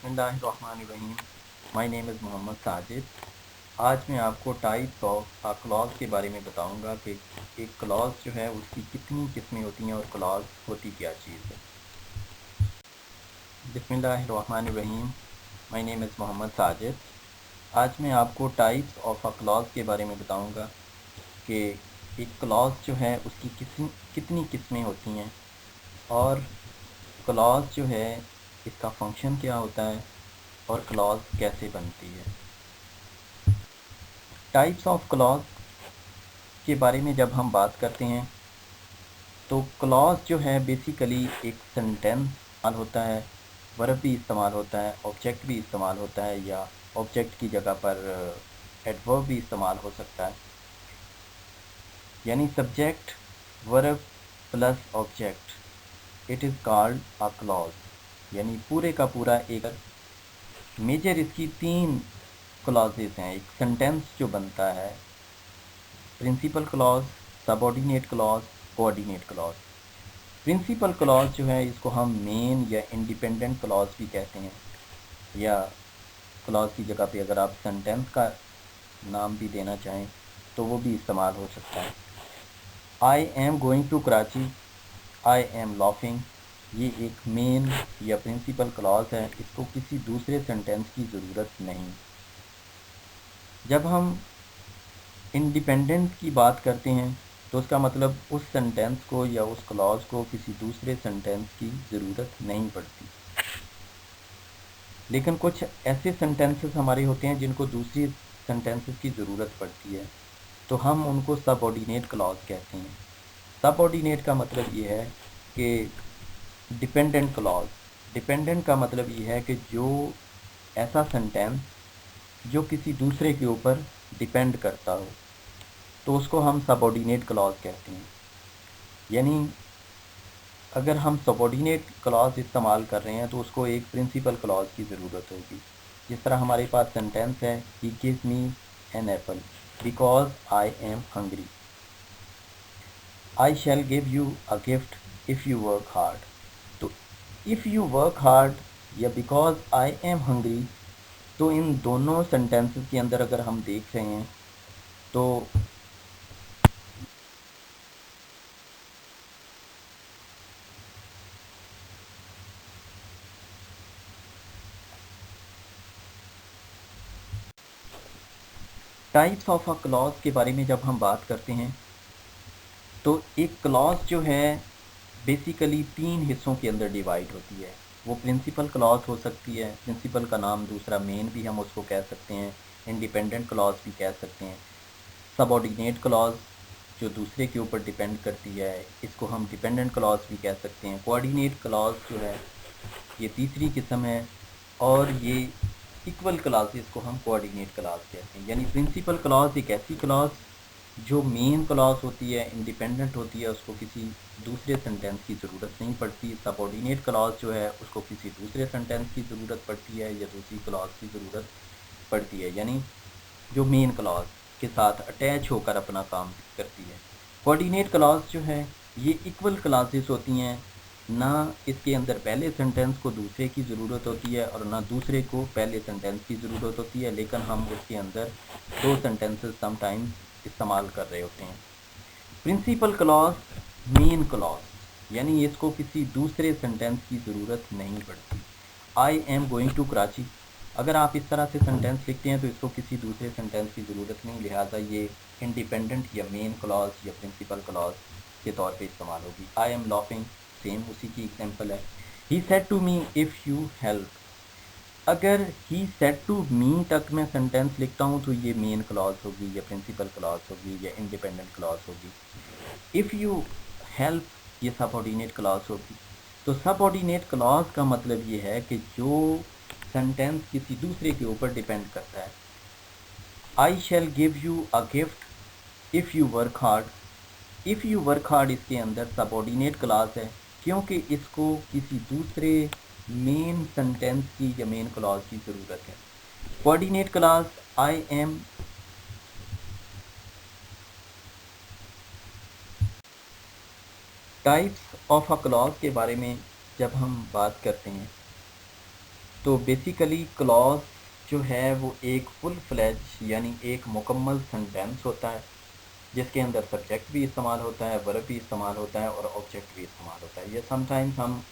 बिस्मिल्लाहिर्रहमानिर्रहीम। My name is Mohammad Sajid. आज मैं आपको टाइप्स ऑफ क्लॉज के बारे में बताऊंगा कि एक क्लॉज जो है उसकी कितनी किस्में होती हैं और क्लॉज होती क्या चीज़ है। बिस्मिल्लाहिर्रहमानिर्रहीम। My name is Mohammad Sajid. आज मैं आपको टाइप्स ऑफ क्लॉज के बारे में बताऊंगा कि एक क्लॉज जो है उसकी कितनी किस्में होती हैं और क्लॉज जो है इसका फंक्शन क्या होता है और क्लॉज कैसे बनती है। टाइप्स ऑफ क्लॉज के बारे में जब हम बात करते हैं तो क्लॉज जो है बेसिकली एक सेंटेंस इस्तेमाल होता है, वर्ब भी इस्तेमाल होता है, ऑब्जेक्ट भी इस्तेमाल होता है या ऑब्जेक्ट की जगह पर एडवर्ब भी इस्तेमाल हो सकता है। यानी subject verb plus object, it is called a clause. यानी पूरे का पूरा एक मेजर इसकी 3 क्लॉजेस हैं। एक सेंटेंस जो बनता है, principal clause, subordinate clause, coordinate clause. Principal clause जो है इसको हम मेन या इंडिपेंडेंट क्लॉज भी कहते हैं, या क्लॉज की जगह पे अगर आप सेंटेंस का नाम भी देना चाहें तो वो भी इस्तेमाल हो सकता है। I am going to Karachi, I am laughing, ये एक मेन या प्रिंसिपल क्लॉज है, इसको किसी दूसरे सेंटेंस की ज़रूरत नहीं। जब हम इंडिपेंडेंट की बात करते हैं तो उसका मतलब उस सेंटेंस को या उस क्लॉज को किसी दूसरे सेंटेंस की ज़रूरत नहीं पड़ती। लेकिन कुछ ऐसे सेंटेंसेस हमारे होते हैं जिनको दूसरी सेंटेंसेस की ज़रूरत पड़ती है, तो हम उनको सबऑर्डिनेट क्लॉज कहते हैं। सबऑर्डिनेट का मतलब ये है कि डिपेंडेंट क्लॉज, डिपेंडेंट का मतलब ये है कि जो ऐसा सेंटेंस जो किसी दूसरे के ऊपर डिपेंड करता हो तो उसको हम सबऑर्डिनेट क्लॉज कहते हैं। यानी अगर हम सबऑर्डिनेट क्लॉज इस्तेमाल कर रहे हैं तो उसको एक प्रिंसिपल क्लॉज की ज़रूरत होगी। जिस तरह हमारे पास सेंटेंस है, he gives me an apple because I am hungry, I shall give you a gift if you work hard. तो इफ़ यू वर्क हार्ड या बिकॉज आई एम हंग्री, तो इन दोनों सेंटेंसेस के अंदर अगर हम देख रहे हैं तो टाइप्स ऑफ अ क्लॉज के बारे में जब हम बात करते हैं तो एक क्लॉज जो है बेसिकली 3 हिस्सों के अंदर डिवाइड होती है। वो प्रिंसिपल क्लॉज हो सकती है, प्रिंसिपल का नाम दूसरा मेन भी हम उसको कह सकते हैं, इंडिपेंडेंट क्लॉज भी कह सकते हैं। सबऑर्डिनेट क्लॉज जो दूसरे के ऊपर डिपेंड करती है, इसको हम डिपेंडेंट क्लॉज भी कह सकते हैं। कोऑर्डिनेट क्लॉज जो है ये तीसरी किस्म है, और ये इक्वल क्लॉजेस को हम कोऑर्डिनेट क्लॉज कहते हैं। यानी प्रिंसिपल क्लॉज एक ऐसी क्लॉज जो मेन क्लॉज होती है, इंडिपेंडेंट होती है, उसको किसी दूसरे सेंटेंस की ज़रूरत नहीं पड़ती। सबऑर्डिनेट क्लॉज जो है उसको किसी दूसरे सेंटेंस की ज़रूरत पड़ती है या दूसरी क्लॉज की ज़रूरत पड़ती है, यानी जो मेन क्लॉज के साथ अटैच होकर अपना काम करती है। कोऑर्डिनेट क्लॉज जो है ये इक्वल क्लॉजेस होती हैं, ना इसके अंदर पहले सेंटेंस को दूसरे की ज़रूरत होती है और ना दूसरे को पहले सेंटेंस की ज़रूरत होती है, लेकिन हम उसके अंदर 2 सेंटेंसेस समटाइम्स इस्तेमाल कर रहे होते हैं। प्रिंसिपल क्लॉज, मेन क्लॉज, यानी इसको किसी दूसरे सेंटेंस की ज़रूरत नहीं पड़ती। I am going to Karachi, अगर आप इस तरह से सेंटेंस लिखते हैं तो इसको किसी दूसरे सेंटेंस की ज़रूरत नहीं, लिहाजा ये इंडिपेंडेंट या मेन क्लॉज या प्रिंसिपल क्लॉज के तौर पे इस्तेमाल होगी। आई एम लॉफिंग, सेम उसी की एग्जांपल है। He said to me if you help, अगर ही सेड टू मी तक मैं सेंटेंस लिखता हूँ तो ये मेन क्लॉज होगी या प्रिंसिपल क्लॉज होगी या इंडिपेंडेंट क्लॉज होगी। इफ़ यू हेल्प ये सबऑर्डिनेट क्लॉज होगी। तो सबऑर्डिनेट क्लॉज का मतलब ये है कि जो सेंटेंस किसी दूसरे के ऊपर डिपेंड करता है। I shall give you a gift if you work hard, if you work hard इसके अंदर सबऑर्डिनेट क्लॉज है, क्योंकि इसको किसी दूसरे मेन सेंटेंस की या मेन क्लॉज की ज़रूरत है। Coordinate clause, I am, types of a clause के बारे में जब हम बात करते हैं तो बेसिकली क्लॉज जो है वो एक फुल फ्लेज यानी एक मुकम्मल सेंटेंस होता है जिसके अंदर सब्जेक्ट भी इस्तेमाल होता है, वर्ब भी इस्तेमाल होता है और ऑब्जेक्ट भी इस्तेमाल होता है। या समटाइम्स हम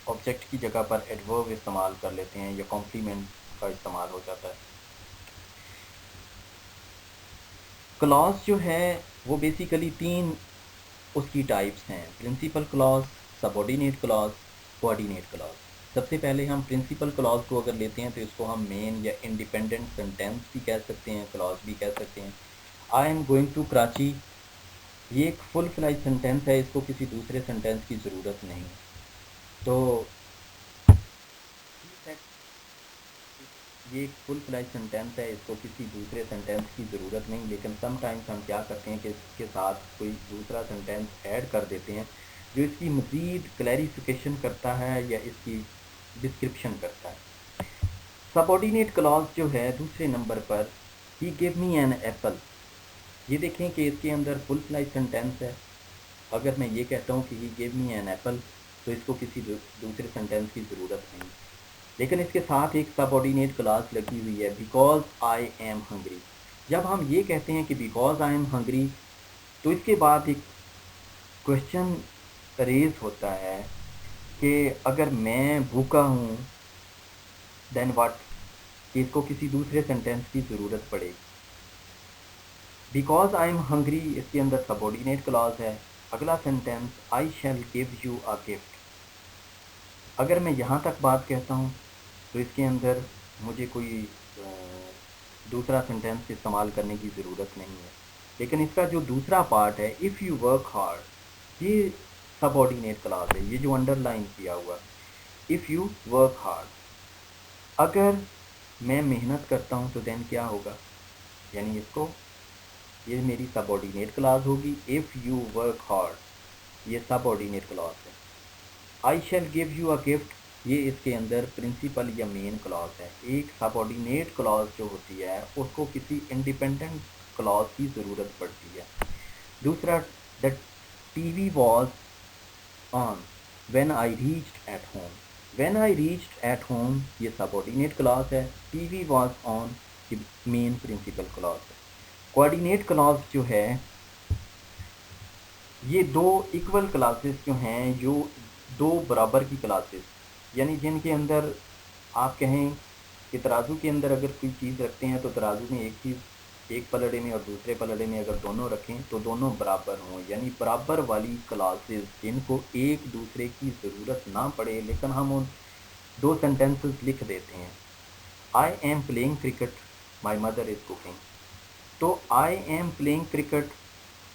ऑब्जेक्ट की जगह पर एडवर्ब इस्तेमाल कर लेते हैं या कॉम्प्लीमेंट का इस्तेमाल हो जाता है। क्लॉज जो है वो बेसिकली 3 उसकी टाइप्स हैं, principal clause, subordinate clause, coordinate clause. सबसे पहले हम प्रिंसिपल क्लॉज को अगर लेते हैं तो इसको हम मेन या इंडिपेंडेंट सेंटेंस भी कह सकते हैं, क्लॉज भी कह सकते हैं। I am going to Karachi, ये एक फुल फ्लाइज सेंटेंस है, इसको किसी दूसरे सेंटेंस की ज़रूरत नहीं। तो ये एक फुल फ्लाइज सेंटेंस है, इसको किसी दूसरे सेंटेंस की ज़रूरत नहीं। लेकिन समटाइम्स हम क्या करते हैं कि इसके साथ कोई दूसरा सेंटेंस ऐड कर देते हैं जो इसकी मज़ीद क्लैरिफिकेशन करता है या इसकी डिस्क्रिप्शन करता है। सबऑर्डिनेट क्लॉज जो है दूसरे नंबर पर, ही गिव मी एन एप्पल, ये देखें कि इसके अंदर फुल फ्लाइज सेंटेंस है। अगर मैं ये कहता हूँ कि ही गिव मी एन एप्पल तो इसको किसी दूसरे सेंटेंस की ज़रूरत नहीं। लेकिन इसके साथ एक सबऑर्डिनेट क्लॉज लगी हुई है, बिकॉज आई एम हंग्री। जब हम ये कहते हैं कि बिकॉज आई एम हंग्री तो इसके बाद एक क्वेश्चन रेज होता है कि अगर मैं भूखा हूँ देन व्हाट, कि इसको किसी दूसरे सेंटेंस की ज़रूरत पड़ेगी। बिकॉज आई एम हंग्री इसके अंदर सबऑर्डिनेट क्लॉज है। अगला sentence, I shall give you a gift, अगर मैं यहाँ तक बात कहता हूँ तो इसके अंदर मुझे कोई दूसरा सेंटेंस इस्तेमाल करने की ज़रूरत नहीं है। लेकिन इसका जो दूसरा पार्ट है, इफ़ यू वर्क हार्ड, ये सबऑर्डिनेट क्लॉज है, ये जो अंडरलाइन किया हुआ, इफ़ यू वर्क हार्ड, अगर मैं मेहनत करता हूँ तो देन क्या होगा, यानी इसको, ये मेरी सबऑर्डिनेट क्लॉज होगी। इफ़ यू वर्क हार्ड ये सबऑर्डिनेट क्लॉज है। I shall give you a gift, ये इसके अंदर प्रिंसिपल या मेन क्लॉज है। एक सबऑर्डिनेट क्लॉज जो होती है उसको किसी इंडिपेंडेंट क्लॉज की ज़रूरत पड़ती है। दूसरा, the TV was on when I reached at home, when I reached at home ये सबऑर्डिनेट क्लॉज है, टीवी वॉज ऑन ये मेन प्रिंसिपल क्लॉज है। कोऑर्डिनेट क्लॉज जो है ये दो इक्वल क्लासेस जो हैं, जो दो बराबर की क्लासेस, यानी जिनके अंदर आप कहें कि तराजू के अंदर अगर कोई चीज़ रखते हैं तो तराजू में एक चीज़ एक पलड़े में और दूसरे पलड़े में अगर दोनों रखें तो दोनों बराबर हों, यानी बराबर वाली क्लासेस जिनको एक दूसरे की ज़रूरत ना पड़े लेकिन हम उन दो सेंटेंसेस लिख देते हैं। I am playing cricket, my mother is cooking, तो आई एम प्लेइंग क्रिकेट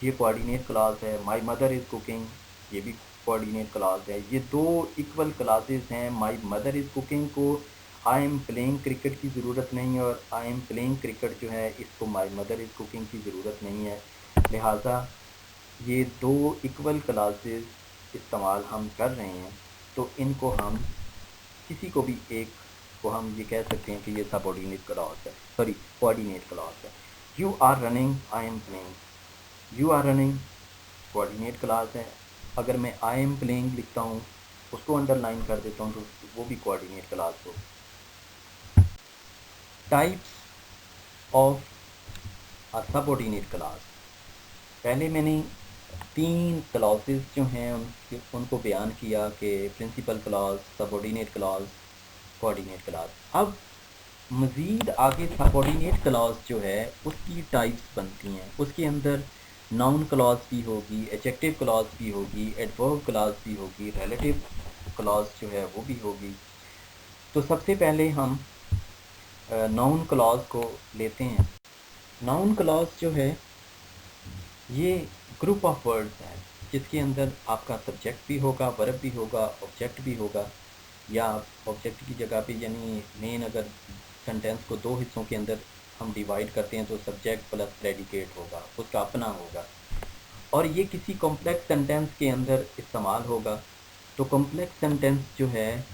ये कोऑर्डिनेट क्लॉज है, माई मदर इज़ कुकिंग ये भी कोऑर्डिनेट क्लॉज है। ये दो इक्वल क्लासेस हैं। माई मदर इज़ कुकिंग को आई एम प्लेइंग क्रिकेट की ज़रूरत नहीं है और आई एम प्लेइंग क्रिकेट जो है इसको माई मदर इज़ कुकिंग की ज़रूरत नहीं है। लिहाजा ये दो इक्वल क्लासेस इस्तेमाल हम कर रहे हैं तो इनको हम किसी को भी एक को हम ये कह सकते हैं कि ये सबऑर्डिनेट क्लॉज है, सॉरी कोऑर्डिनेट क्लॉज है। You are running, I am playing, you are running coordinate clause है। अगर मैं आई एम प्लेइंग लिखता हूँ उसको अंडरलाइन कर देता हूँ तो वो भी कोऑर्डिनेट क्लॉज हो। Types of a subordinate clause, पहले मैंने 3 क्लॉजेस जो हैं उनको बयान किया कि principal clause, subordinate clause, coordinate clause. अब मज़ीद आगे सबऑर्डिनेट क्लॉज जो है उसकी टाइप्स बनती हैं, उसके अंदर नाउन क्लॉज भी होगी, एडजेक्टिव क्लॉज भी होगी, एडवर्ब क्लॉज भी होगी, रिलेटिव क्लॉज जो है वो भी होगी। तो सबसे पहले हम नाउन क्लॉज को लेते हैं। नाउन क्लॉज जो है ये ग्रुप ऑफ वर्ड्स हैं जिसके अंदर आपका सब्जेक्ट भी होगा, वर्ब भी होगा, ऑब्जेक्ट भी होगा, या ऑब्जेक्ट की जगह पे, यानी मेन अगर सेंटेंस को 2 हिस्सों के अंदर हम डिवाइड करते हैं तो सब्जेक्ट प्लस प्रेडिकेट होगा, उसका अपना होगा, और ये किसी कॉम्प्लेक्स सेंटेंस के अंदर इस्तेमाल होगा। तो कॉम्प्लेक्स सेंटेंस जो है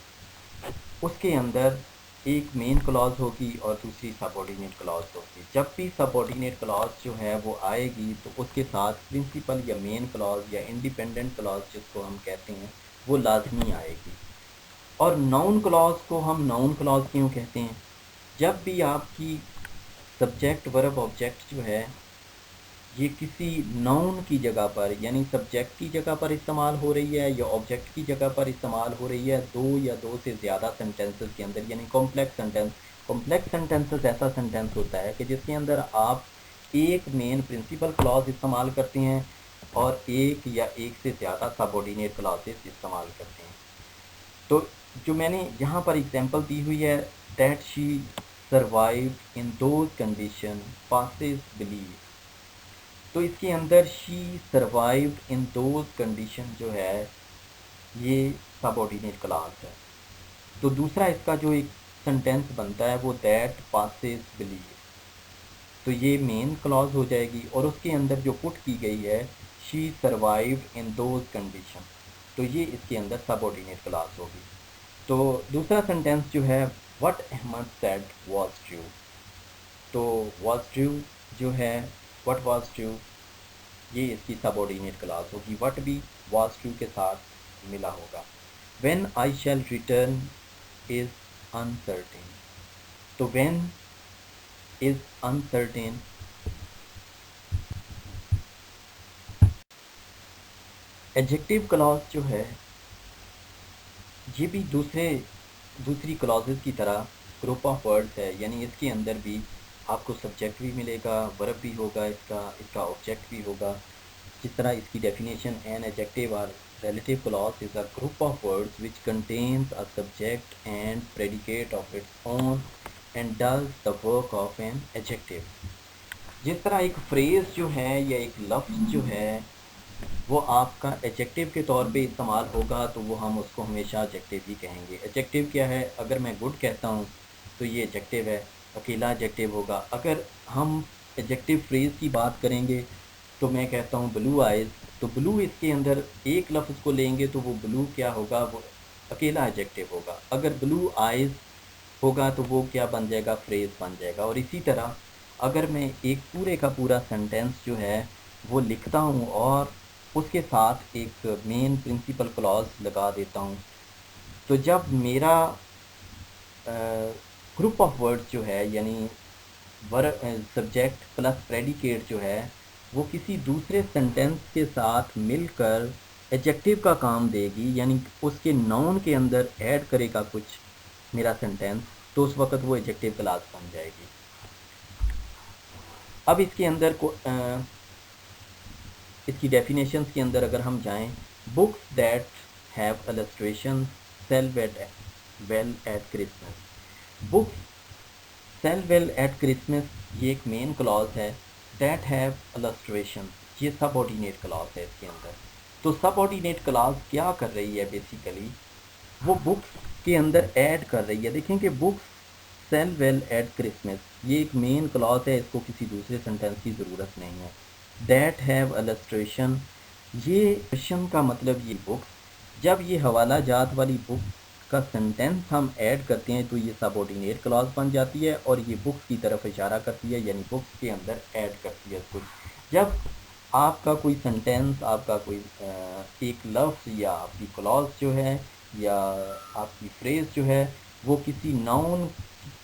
उसके अंदर एक मेन क्लॉज होगी और दूसरी सबऑर्डिनेट क्लॉज होगी। जब भी सबऑर्डिनेट क्लॉज जो है वो आएगी तो उसके साथ प्रिंसिपल या मेन क्लॉज या इंडिपेंडेंट क्लॉज जिसको हम कहते हैं वो लाजमी आएगी। और नाउन क्लॉज को हम नाउन क्लॉज क्यों कहते हैं? जब भी आपकी सब्जेक्ट वर्ब ऑब्जेक्ट जो है ये किसी नाउन की जगह पर यानी सब्जेक्ट की जगह पर इस्तेमाल हो रही है या ऑब्जेक्ट की जगह पर इस्तेमाल हो रही है, दो या दो से ज़्यादा सेंटेंसेस के अंदर, यानी कॉम्प्लेक्स सेंटेंस। कॉम्प्लेक्स सेंटेंसेस ऐसा सेंटेंस होता है कि जिसके अंदर आप एक मेन प्रिंसिपल क्लॉज इस्तेमाल करते हैं और एक या एक से ज़्यादा सबऑर्डिनेट क्लॉजेस इस्तेमाल करते हैं। तो जो मैंने यहाँ पर एग्जांपल दी हुई है, that she survived in those condition passes believe, तो इसके अंदर she survived in those condition जो है ये सबऑर्डिनेट क्लॉज है। तो दूसरा इसका जो एक सेंटेंस बनता है वो दैट पासेस बिलीव, तो ये मेन क्लॉज हो जाएगी और उसके अंदर जो पुट की गई है she survived in those condition, तो ये इसके अंदर सबऑर्डिनेट क्लॉज होगी। तो दूसरा सेंटेंस जो है what Ahmed said was true, तो वाज ट्रू जो है व्हाट वाज ट्रू ये इसकी सबऑर्डिनेट क्लॉज होगी, व्हाट भी वाज ट्रू के साथ मिला होगा। When I shall return is uncertain, तो when is uncertain adjective clause जो है ये भी दूसरी क्लॉजेस की तरह ग्रुप ऑफ वर्ड्स है, यानी इसके अंदर भी आपको सब्जेक्ट भी मिलेगा, वर्ब भी होगा, इसका ऑब्जेक्ट भी होगा। जिस तरह इसकी डेफिनेशन, एन एडजेक्टिव और relative clause is a group of words which contains a subject and predicate of its own and does the work of an adjective। जिस तरह एक फ्रेज जो है या एक लफ्ज़ जो है वो आपका एडजेक्टिव के तौर पे इस्तेमाल होगा तो वो हम उसको हमेशा एडजेक्टिव ही कहेंगे। एडजेक्टिव क्या है? अगर मैं गुड कहता हूँ तो ये एडजेक्टिव है, अकेला एडजेक्टिव होगा। अगर हम एडजेक्टिव फ्रेज़ की बात करेंगे तो मैं कहता हूँ ब्लू आइज़, तो ब्लू इसके अंदर एक लफ्ज़ को लेंगे तो वो ब्लू क्या होगा? वो अकेला एडजेक्टिव होगा। अगर ब्लू आइज़ होगा तो वो क्या बन जाएगा? फ्रेज़ बन जाएगा। और इसी तरह अगर मैं एक पूरे का पूरा सेंटेंस जो है वो लिखता हूँ और उसके साथ एक मेन प्रिंसिपल क्लॉज लगा देता हूँ, तो जब मेरा ग्रुप ऑफ वर्ड्स जो है यानी वर्ब सब्जेक्ट प्लस प्रेडिकेट जो है वो किसी दूसरे सेंटेंस के साथ मिलकर एडजेक्टिव का काम देगी, यानी उसके नाउन के अंदर ऐड करेगा कुछ मेरा सेंटेंस, तो उस वक्त वो एडजेक्टिव क्लॉज बन जाएगी। अब इसके अंदर को इसकी डेफिनेशंस के अंदर अगर हम जाएं, books that have illustration sell well at Christmas. Books sell well at Christmas ये एक मेन क्लॉज है। दैट हैव इलस्ट्रेशन ये सबऑर्डिनेट क्लॉज है इसके अंदर। तो सबऑर्डिनेट क्लॉज क्या कर रही है? बेसिकली वो बुक्स के अंदर ऐड कर रही है। देखें कि books sell well at Christmas ये एक मेन क्लॉज है, इसको किसी दूसरे सेंटेंस की ज़रूरत नहीं है। दैट हैव इलस्ट्रेशन ये क्वेश्चन का मतलब ये बुक्स, जब ये हवाला जात वाली बुक का सेंटेंस हम ऐड करते हैं तो ये सबऑर्डिनेट क्लॉज बन जाती है और ये बुक्स की तरफ इशारा करती है, यानी बुक्स के अंदर ऐड करती है कुछ। जब आपका कोई सेंटेंस, आपका कोई एक लफ्ज़ या आपकी क्लॉज जो है या आपकी फ्रेज़ जो है वो किसी नाउन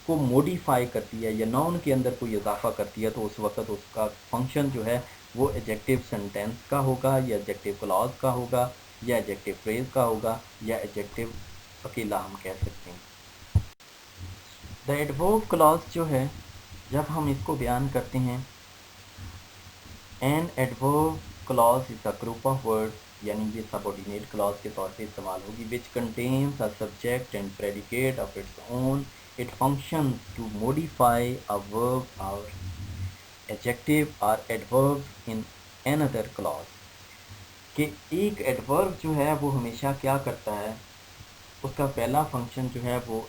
को मॉडिफाई करती है या नाउन के अंदर कोई इजाफा करती है, तो उस वक्त उसका फंक्शन जो है वो एडजेक्टिव सेंटेंस का होगा या एडजेक्टिव क्लॉज का होगा या एडजेक्टिव फ्रेज का होगा या एडजेक्टिव अकेला हम कह सकते हैं। द एडवर्ब क्लॉज जो है जब हम इसको बयान करते हैं, an adverb clause is a group of words, यानी ये सबऑर्डिनेट क्लॉज के तौर पे इस्तेमाल होगी, which contains a subject and predicate of its own, it function to modify a verb और एडजेक्टिव और एडवर्ब इन अनदर क्लॉज। कि एक एडवर्ब जो है वो हमेशा क्या करता है? उसका पहला फंक्शन जो है वो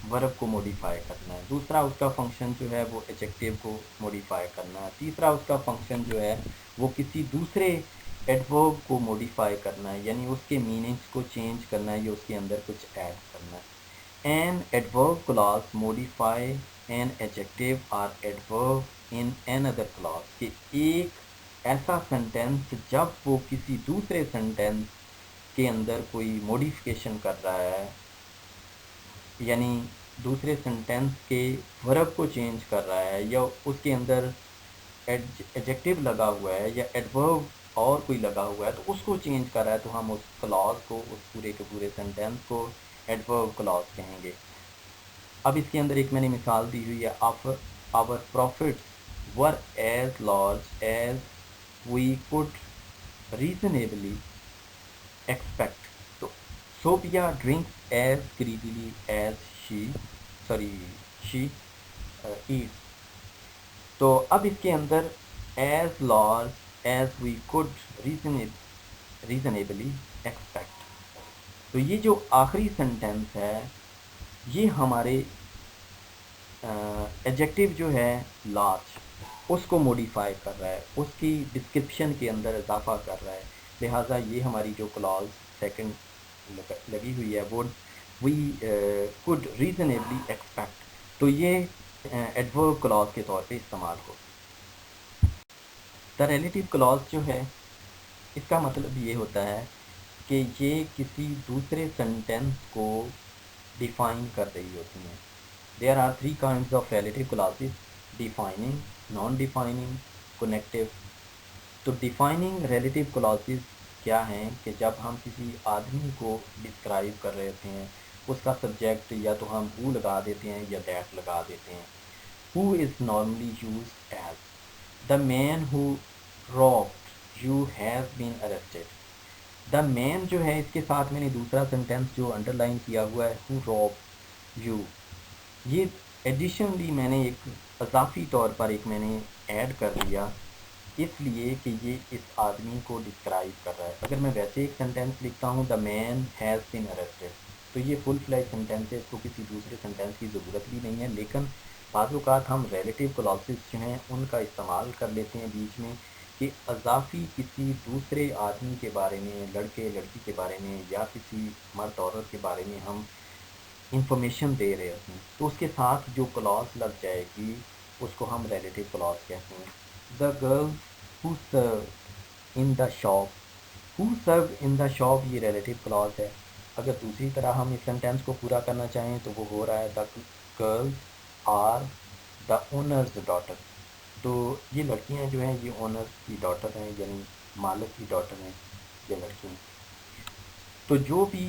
वर्ब को मॉडिफाई करना है, दूसरा उसका फंक्शन जो है वो एडजेक्टिव को मॉडिफाई करना है, तीसरा उसका फंक्शन जो है वो किसी दूसरे एडवर्ब को मॉडिफाई करना है, यानी उसके मीनिंग्स को चेंज करना है या उसके अंदर कुछ ऐड करना है। N adverb clause modify an adjective और एडवर्ब इन अनदर क्लॉज, कि एक ऐसा सेंटेंस जब वो किसी दूसरे सेंटेंस के अंदर कोई मॉडिफिकेशन कर रहा है यानी दूसरे सेंटेंस के वर्ब को चेंज कर रहा है, या उसके अंदर एडजेक्टिव लगा हुआ है या एडवर्ब और कोई लगा हुआ है तो उसको चेंज कर रहा है, तो हम उस क्लॉज को, उस पूरे के पूरे सेंटेंस को एडवर्ब क्लॉज कहेंगे। अब इसके अंदर एक मैंने मिसाल दी हुई है, our profits were as large as we could reasonably expect. तो Sophia drinks as greedily as she eats. तो अब इसके अंदर as large as we could reasonably expect, तो ये जो आखिरी सेंटेंस है ये हमारे एडजेक्टिव जो है लार्ज उसको मॉडिफाई कर रहा है, उसकी डिस्क्रिप्शन के अंदर इजाफा कर रहा है। लिहाजा ये हमारी जो क्लॉज सेकंड लगी हुई है वो वी कुड रीजनेबली एक्सपेक्ट, तो ये एडवर्ब क्लॉज के तौर पे इस्तेमाल हो। द रिलेटिव क्लॉज जो है इसका मतलब ये होता है कि ये किसी दूसरे सेंटेंस को डिफाइन कर रही होती हैं। There are 3 kinds of relative clauses: defining, non defining, connective. तो डिफाइनिंग रिलेटिव क्लॉजेस क्या हैं कि जब हम किसी आदमी को डिस्क्राइब कर रहे होते हैं, उसका सब्जेक्ट या तो हम हु लगा देते हैं या दैट लगा देते हैं। Who is normally used as the man who robbed you has been arrested. The man जो है इसके साथ मैंने दूसरा सेंटेंस जो अंडरलाइन किया हुआ है, हु रॉब यू, ये एडिशनली मैंने एक इजाफी तौर पर एक मैंने ऐड कर दिया, इसलिए कि ये इस आदमी को डिस्क्राइब कर रहा है। अगर मैं वैसे एक सेंटेंस लिखता हूँ the man has been arrested, तो ये फुल फ्लैज सेंटेंस है, इसको किसी दूसरे सेंटेंस की ज़रूरत भी नहीं है। लेकिन बाज़ औक़ात हम रिलेटिव क्लॉजेस जो हैं उनका इस्तेमाल कर लेते हैं बीच में कि इजाफी किसी दूसरे आदमी के बारे में, लड़के लड़की के बारे में या किसी मर्द औरत के बारे में हम इंफॉर्मेशन दे रहे होते हैं, तो उसके साथ जो क्लॉज लग जाएगी उसको हम रिलेटिव क्लॉज कहते हैं। The girl who serve in the shop, who serve in the shop ये रिलेटिव क्लॉज है। अगर दूसरी तरह हम इस सेंटेंस को पूरा करना चाहें तो वो हो रहा है the girls are the owner's daughter. तो ये लड़कियां जो हैं ये ओनर्स की डॉटर हैं, यानी मालिक की डॉटर हैं ये लड़कियाँ। तो जो भी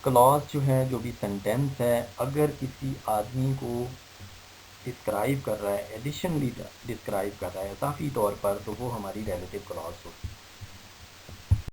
क्लॉज जो है, जो भी सेंटेंस है, अगर किसी आदमी को डिस्क्राइब कर रहा है, एडिशनली डिस्क्राइब कर रहा है इजाफी तौर पर, तो वो हमारी रिलेटिव क्लॉज होगी।